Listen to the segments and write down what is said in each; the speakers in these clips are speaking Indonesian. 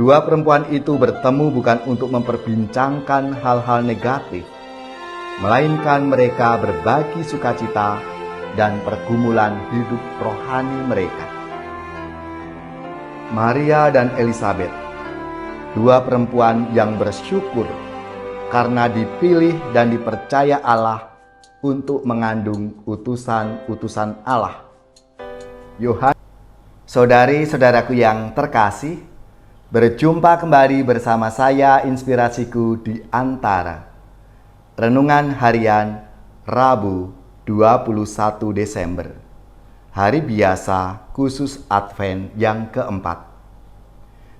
Dua perempuan itu bertemu bukan untuk memperbincangkan hal-hal negatif, melainkan mereka berbagi sukacita dan pergumulan hidup rohani mereka. Maria dan Elisabet, dua perempuan yang bersyukur karena dipilih dan dipercaya Allah untuk mengandung utusan-utusan Allah. Yohanes. Saudari-saudaraku yang terkasih, berjumpa kembali bersama saya Inspirasiku di Antara. Renungan harian Rabu 21 Desember. Hari biasa khusus Advent yang keempat.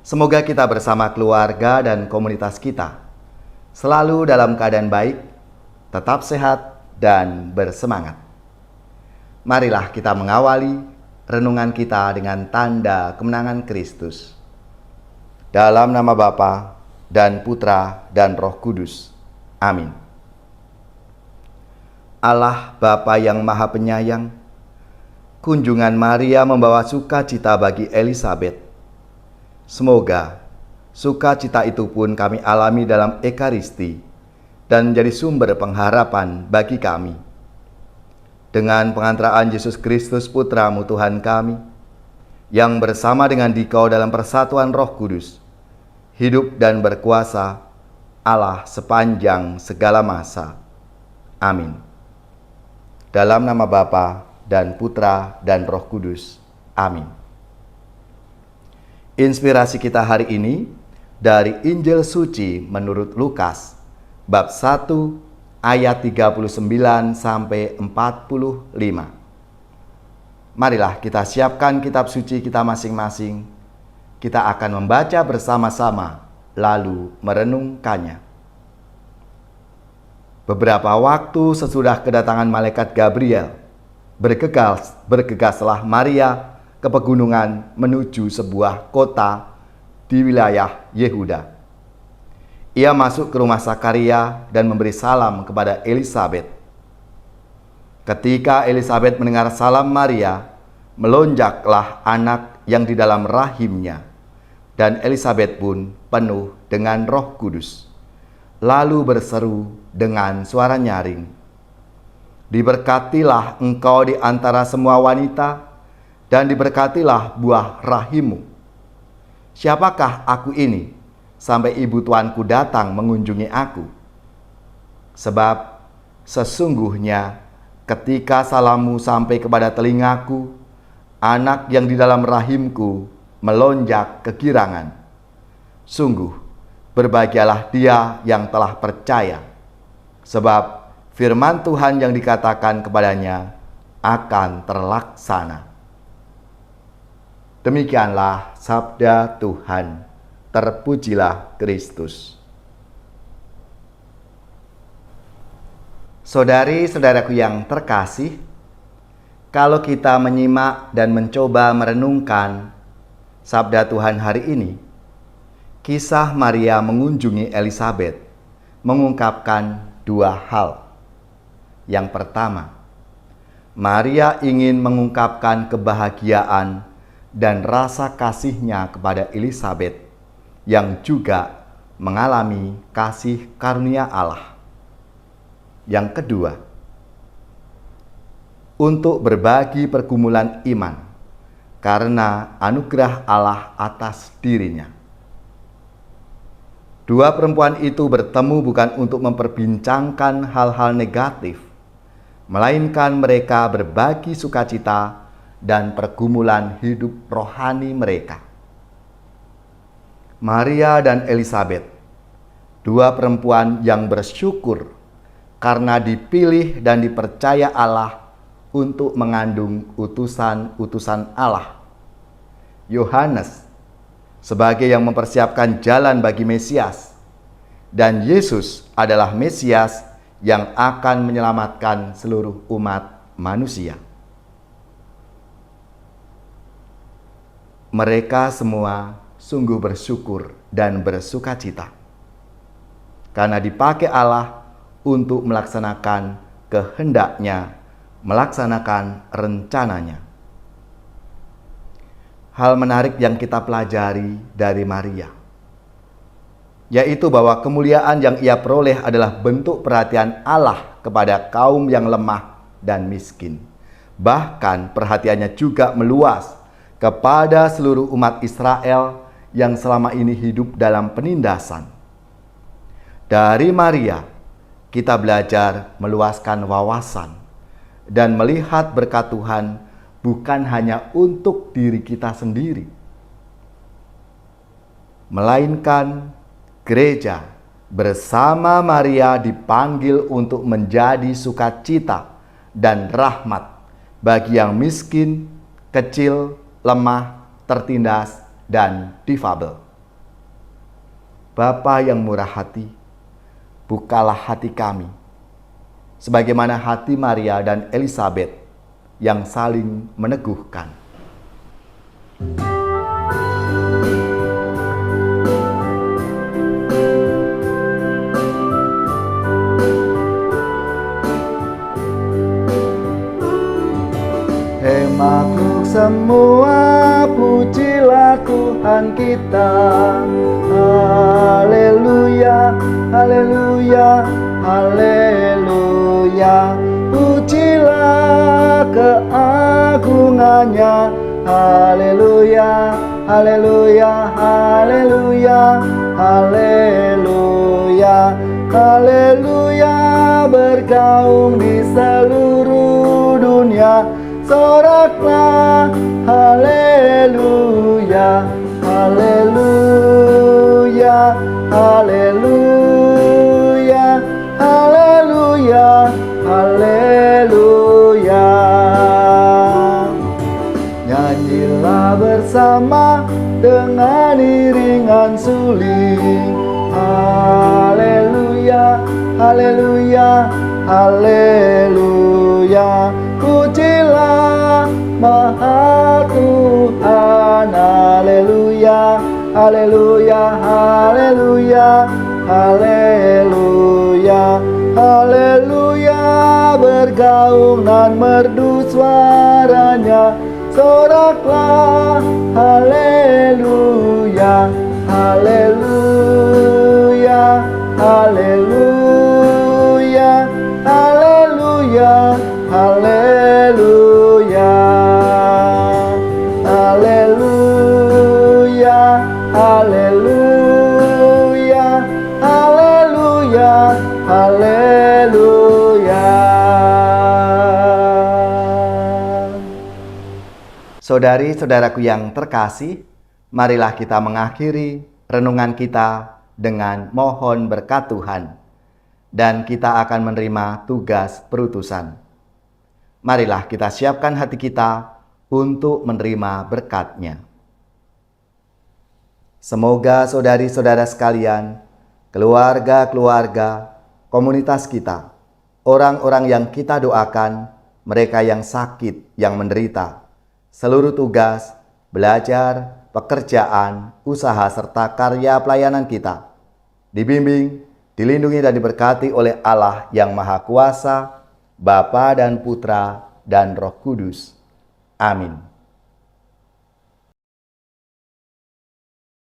Semoga kita bersama keluarga dan komunitas kita selalu dalam keadaan baik, tetap sehat dan bersemangat. Marilah kita mengawali renungan kita dengan tanda kemenangan Kristus. Dalam nama Bapa dan Putra dan Roh Kudus. Amin. Allah Bapa yang Maha Penyayang, kunjungan Maria membawa sukacita bagi Elisabet. Semoga sukacita itu pun kami alami dalam Ekaristi dan menjadi sumber pengharapan bagi kami. Dengan pengantaraan Yesus Kristus Putra-Mu Tuhan kami, yang bersama dengan Dikau dalam persatuan Roh Kudus, hidup dan berkuasa Allah sepanjang segala masa. Amin. Dalam nama Bapa dan Putra dan Roh Kudus. Amin. Inspirasi kita hari ini dari Injil Suci menurut Lukas, bab 1 ayat 39 sampai 45. Marilah kita siapkan kitab suci kita masing-masing. Kita akan membaca bersama-sama lalu merenungkannya. Beberapa waktu sesudah kedatangan malaikat Gabriel, bergegaslah Maria ke pegunungan menuju sebuah kota di wilayah Yehuda. Ia masuk ke rumah Sakaria dan memberi salam kepada Elisabet. Ketika Elisabet mendengar salam Maria, melonjaklah anak yang di dalam rahimnya, dan Elisabet pun penuh dengan Roh Kudus. Lalu berseru dengan suara nyaring, "Diberkatilah engkau di antara semua wanita, dan diberkatilah buah rahimmu. Siapakah aku ini sampai ibu tuanku datang mengunjungi aku? Sebab sesungguhnya ketika salammu sampai kepada telingaku, anak yang di dalam rahimku melonjak kegirangan. Sungguh berbahagialah dia yang telah percaya, sebab firman Tuhan yang dikatakan kepadanya akan terlaksana." Demikianlah sabda Tuhan. Terpujilah Kristus. Saudari-saudaraku yang terkasih, kalau kita menyimak dan mencoba merenungkan sabda Tuhan hari ini, kisah Maria mengunjungi Elisabet mengungkapkan dua hal. Yang pertama, Maria ingin mengungkapkan kebahagiaan dan rasa kasihnya kepada Elisabet, yang juga mengalami kasih karunia Allah. Yang kedua, untuk berbagi pergumulan iman karena anugerah Allah atas dirinya. Dua perempuan itu bertemu bukan untuk memperbincangkan hal-hal negatif, melainkan mereka berbagi sukacita dan pergumulan hidup rohani mereka. Maria dan Elisabet, dua perempuan yang bersyukur karena dipilih dan dipercaya Allah untuk mengandung utusan-utusan Allah. Yohanes sebagai yang mempersiapkan jalan bagi Mesias, dan Yesus adalah Mesias yang akan menyelamatkan seluruh umat manusia. Mereka semua sungguh bersyukur dan bersukacita karena dipakai Allah untuk melaksanakan kehendaknya, melaksanakan rencananya. Hal menarik yang kita pelajari dari Maria, yaitu bahwa kemuliaan yang ia peroleh adalah bentuk perhatian Allah kepada kaum yang lemah dan miskin. Bahkan perhatiannya juga meluas kepada seluruh umat Israel yang selama ini hidup dalam penindasan. Dari Maria, kita belajar meluaskan wawasan dan melihat berkat Tuhan bukan hanya untuk diri kita sendiri, melainkan gereja bersama Maria dipanggil untuk menjadi sukacita dan rahmat bagi yang miskin, kecil, lemah, tertindas, dan difabel. Bapa yang murah hati, bukalah hati kami, sebagaimana hati Maria dan Elisabet yang saling meneguhkan. Makhluk semua, pujilah Tuhan kita. Haleluya, haleluya, haleluya. Pujilah keagungannya. Haleluya, haleluya, haleluya, haleluya, haleluya. Bergaung di seluruh dunia, soraklah haleluya, haleluya, haleluya, haleluya, haleluya. Nyanyilah bersama dengan iringan suling. Haleluya, haleluya, haleluya. Pujilah Maha Tuhan. Haleluya, haleluya, haleluya, haleluya, haleluya. Bergaung dan merdu suaranya, soraklah haleluya, haleluya, haleluya, haleluya, haleluya, haleluya, haleluya, haleluya, haleluya. Saudari-saudaraku yang terkasih, marilah kita mengakhiri renungan kita dengan mohon berkat Tuhan, dan kita akan menerima tugas perutusan. Marilah kita siapkan hati kita untuk menerima berkat-Nya. Semoga saudari-saudara sekalian, keluarga-keluarga, komunitas kita, orang-orang yang kita doakan, mereka yang sakit, yang menderita, seluruh tugas, belajar, pekerjaan, usaha, serta karya pelayanan kita dibimbing, dilindungi dan diberkati oleh Allah yang Maha Kuasa, Bapa dan Putra dan Roh Kudus. Amin.